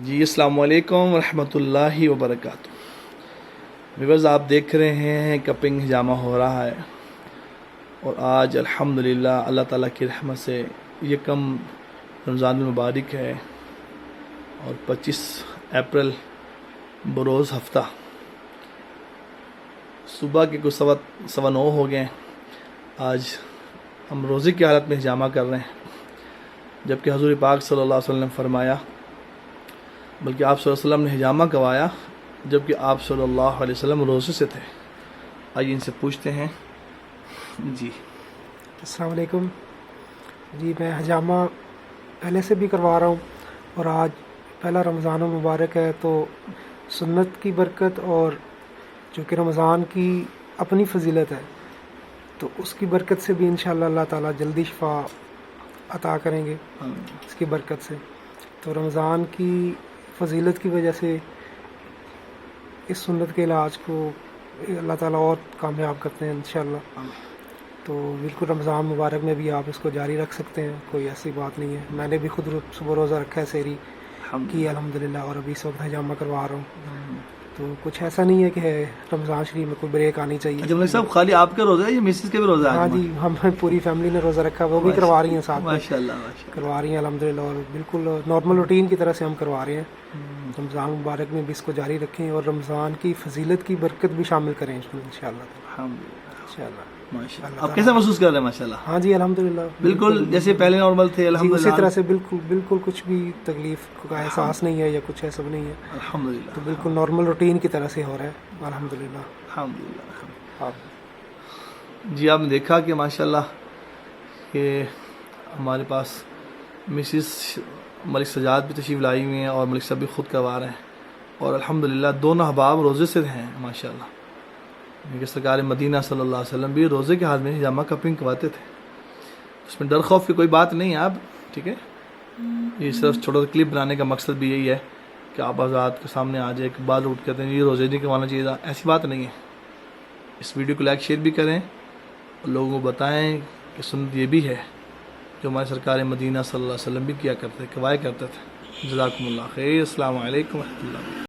جی السلام علیکم ورحمۃ اللہ وبرکاتہ۔ ویورز، آپ دیکھ رہے ہیں کپنگ ہجامہ ہو رہا ہے، اور آج الحمدللہ اللہ تعالیٰ کی رحمت سے یکم رمضان المبارک ہے، اور 25 اپریل بروز ہفتہ صبح کے کچھ 9:15 ہو گئے۔ آج ہم روزے کی حالت میں ہجامہ کر رہے ہیں، جبکہ حضور پاک صلی اللہ علیہ وسلم نے فرمایا، بلکہ آپ صلی اللہ علیہ وسلم نے ہجامہ کروایا جبکہ آپ صلی اللہ علیہ وسلم روزے سے تھے۔ آئیے ان سے پوچھتے ہیں۔ جی السلام علیکم جی، میں ہجامہ پہلے سے بھی کروا رہا ہوں، اور آج پہلا رمضان المبارک ہے، تو سنت کی برکت اور چونکہ رمضان کی اپنی فضیلت ہے، تو اس کی برکت سے بھی انشاءاللہ اللہ تعالیٰ جلدی شفا عطا کریں گے اس کی برکت سے۔ تو رمضان کی فضیلت کی وجہ سے اس سنت کے علاج کو اللہ تعالیٰ اور کامیاب کرتے ہیں انشاءاللہ۔ تو بالکل رمضان مبارک میں بھی آپ اس کو جاری رکھ سکتے ہیں، کوئی ایسی بات نہیں ہے۔ میں نے بھی خود صبح روزہ رکھا ہے، سحری کی الحمدللہ، اور ابھی اس وقت ہجامہ کروا رہا ہوں۔ تو کچھ ایسا نہیں ہے کہ رمضان شریف میں کوئی بریک آنی چاہیے۔ اچھا ملک صاحب، خالی آپ کا روزہ ہے یا مسز کا بھی روزہ ہے؟ ہاں جی، ہم پوری فیملی نے روزہ رکھا، وہ بھی کروا رہی ہیں ساتھ میں، ماشاءاللہ کروا رہی ہیں الحمدللہ، اور بالکل نارمل روٹین کی طرح سے ہم کروا رہے ہیں۔ رمضان مبارک میں بھی اس کو جاری رکھیں، اور رمضان کی فضیلت کی برکت بھی شامل کریں اس میں انشاءاللہ۔ ماشاءاللہ۔ آپ کیسا محسوس کر رہے ہیں؟ ماشاءاللہ ہاں جی الحمدللہ، بالکل جیسے پہلے نارمل تھے جی الحمدللہ، اسی طرح سے بالکل کچھ بھی تکلیف کا احساس نہیں ہے یا کچھ ایسا نہیں ہے، الحمدللہ تو بالکل نارمل روٹین کی طرح سے ہو رہا ہے الحمدللہ۔ الحمدللہ۔ جی آپ نے دیکھا کہ ماشاءاللہ کہ ہمارے پاس مسز ملک سجاد بھی تشریف لائی ہوئی ہیں، اور ملک صاحب بھی خود کروا رہے ہیں، اور الحمدللہ دونوں احباب روزے سے ہیں ماشاءاللہ، کیونکہ سرکار مدینہ صلی اللہ علیہ وسلم بھی روزے کے حال میں ہجامہ کپنگ کرواتے تھے۔ اس میں ڈر خوف کی کوئی بات نہیں ہے آپ، ٹھیک ہے؟ یہ صرف چھوٹا سا کلپ بنانے کا مقصد بھی یہی ہے کہ آپ آزاد کے سامنے آ جائے کہ بعض اٹھ کہتے ہیں یہ روزے نہیں کروانا چاہیے، ایسی بات نہیں ہے۔ اس ویڈیو کو لائک شیئر بھی کریں، اور لوگوں کو بتائیں کہ سنت یہ بھی ہے جو ہمارے سرکار مدینہ صلی اللہ علیہ وسلم بھی کیا کرتے، کروایا کرتے تھے۔ جزاکم اللہ خیر۔ السلام علیکم ورحمۃ اللہ۔